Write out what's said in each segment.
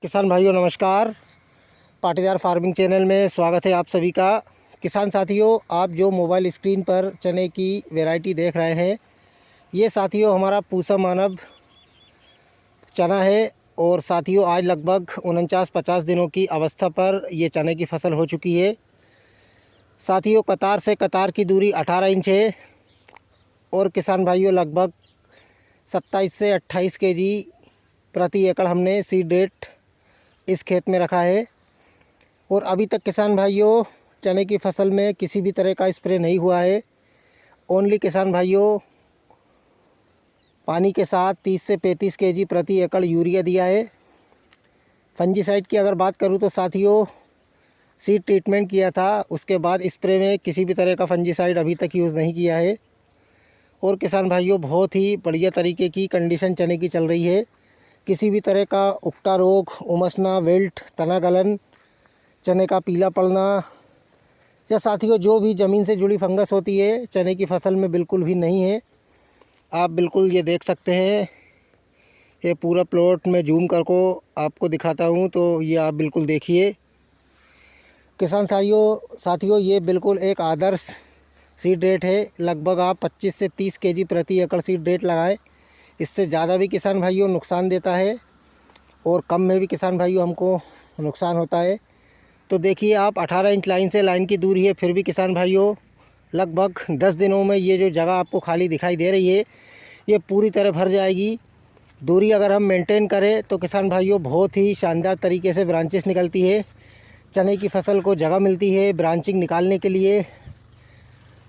किसान भाइयों नमस्कार। पाटीदार फार्मिंग चैनल में स्वागत है आप सभी का। किसान साथियों, आप जो मोबाइल स्क्रीन पर चने की वैरायटी देख रहे हैं, ये साथियों हमारा पूसा मानव चना है। और साथियों आज लगभग 49-50 दिनों की अवस्था पर ये चने की फसल हो चुकी है। साथियों कतार से कतार की दूरी 18 इंच है और किसान भाइयों लगभग 27 से 28 केजी प्रति एकड़ हमने सीड रेट इस खेत में रखा है। और अभी तक किसान भाइयों चने की फसल में किसी भी तरह का स्प्रे नहीं हुआ है। ओनली किसान भाइयों पानी के साथ 30 से 35 केजी प्रति एकड़ यूरिया दिया है। फंजीसाइड की अगर बात करूं तो साथियों सीड ट्रीटमेंट किया था, उसके बाद स्प्रे में किसी भी तरह का फंजीसाइड अभी तक यूज़ नहीं किया है। और किसान भाइयों बहुत ही बढ़िया तरीके की कंडीशन चने की चल रही है। किसी भी तरह का उकटा रोग, उमसना, विल्ट, तना गलन, चने का पीला पड़ना या साथियों जो भी ज़मीन से जुड़ी फंगस होती है चने की फसल में बिल्कुल भी नहीं है। आप बिल्कुल ये देख सकते हैं। ये पूरा प्लॉट में जूम कर को आपको दिखाता हूँ तो ये आप बिल्कुल देखिए। किसान साथियों ये बिल्कुल एक आदर्श सीड रेट है। लगभग आप 25 से 30 केजी प्रति एकड़ सीड रेट लगाएं। इससे ज़्यादा भी किसान भाइयों नुकसान देता है और कम में भी किसान भाइयों हमको नुकसान होता है। तो देखिए आप 18 इंच लाइन से लाइन की दूरी है, फिर भी किसान भाइयों लगभग 10 दिनों में ये जो जगह आपको खाली दिखाई दे रही है ये पूरी तरह भर जाएगी। दूरी अगर हम मेंटेन करें तो किसान भाइयों बहुत ही शानदार तरीके से ब्रांचेस निकलती है। चने की फसल को जगह मिलती है ब्रांचिंग निकालने के लिए।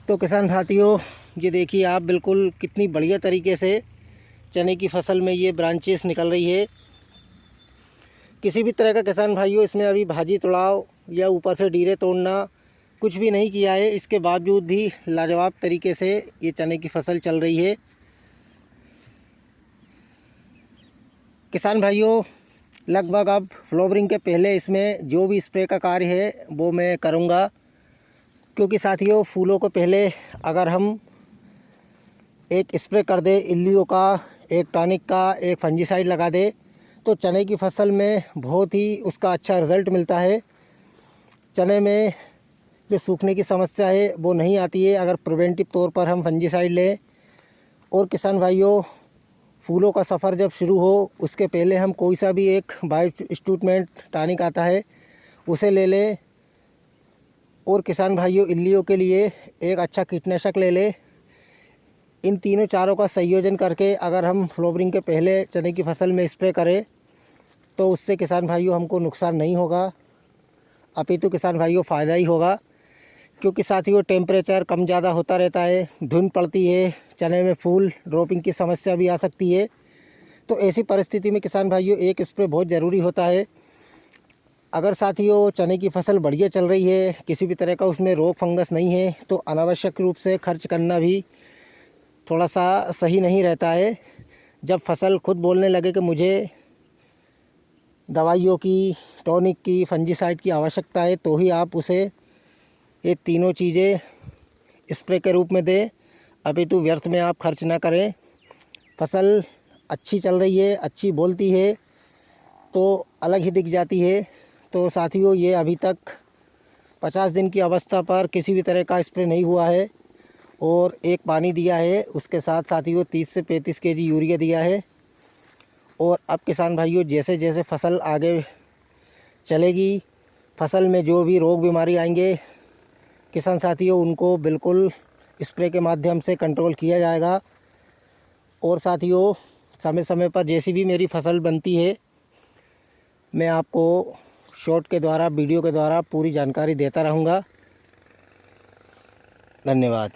तो किसान साथियों ये देखिए आप बिल्कुल कितनी बढ़िया तरीके से चने की फसल में ये ब्रांचेस निकल रही है। किसी भी तरह का किसान भाइयों इसमें अभी भाजी तोड़ाव या ऊपर से डीरे तोड़ना कुछ भी नहीं किया है। इसके बावजूद भी लाजवाब तरीके से ये चने की फसल चल रही है। किसान भाइयों लगभग अब फ्लावरिंग के पहले इसमें जो भी स्प्रे का कार्य है वो मैं करूँगा, क्योंकि साथियों फूलों को पहले अगर हम एक स्प्रे कर दे इल्लियों का, एक टॉनिक का, एक फंजीसाइड लगा दे तो चने की फसल में बहुत ही उसका अच्छा रिज़ल्ट मिलता है। चने में जो सूखने की समस्या है वो नहीं आती है अगर प्रिवेंटिव तौर पर हम फंजीसाइड लें। और किसान भाइयों फूलों का सफ़र जब शुरू हो उसके पहले हम कोई सा भी एक बायो स्टूटमेंट टॉनिक आता है उसे ले लें। और किसान भाइयों इल्लियों के लिए एक अच्छा कीटनाशक ले लें। इन तीनों चारों का संयोजन करके अगर हम फ्लावरिंग के पहले चने की फसल में स्प्रे करें तो उससे किसान भाइयों हमको नुकसान नहीं होगा, अपितु किसान भाइयों फ़ायदा ही होगा। क्योंकि साथियों टेम्परेचर कम ज़्यादा होता रहता है, धुंध पड़ती है, चने में फूल ड्रॉपिंग की समस्या भी आ सकती है। तो ऐसी परिस्थिति में किसान भाइयों एक स्प्रे बहुत ज़रूरी होता है। अगर साथियों चने की फसल बढ़िया चल रही है, किसी भी तरह का उसमें रोग फंगस नहीं है, तो अनावश्यक रूप से खर्च करना भी थोड़ा सा सही नहीं रहता है। जब फसल खुद बोलने लगे कि मुझे दवाइयों की, टॉनिक की, फंजीसाइड की आवश्यकता है तो ही आप उसे ये तीनों चीज़ें स्प्रे के रूप में दें, अपितु व्यर्थ में आप खर्च ना करें। फसल अच्छी चल रही है, अच्छी बोलती है तो अलग ही दिख जाती है। तो साथियों ये अभी तक 50 दिन की अवस्था पर किसी भी तरह का स्प्रे नहीं हुआ है और एक पानी दिया है, उसके साथ साथियों 30 से 35 केजी यूरिया दिया है। और अब किसान भाइयों जैसे जैसे फसल आगे चलेगी, फसल में जो भी रोग बीमारी आएंगे किसान साथियों उनको बिल्कुल स्प्रे के माध्यम से कंट्रोल किया जाएगा। और साथियों समय समय पर जैसी भी मेरी फसल बनती है मैं आपको शॉर्ट के द्वारा, वीडियो के द्वारा पूरी जानकारी देता रहूँगा। धन्यवाद।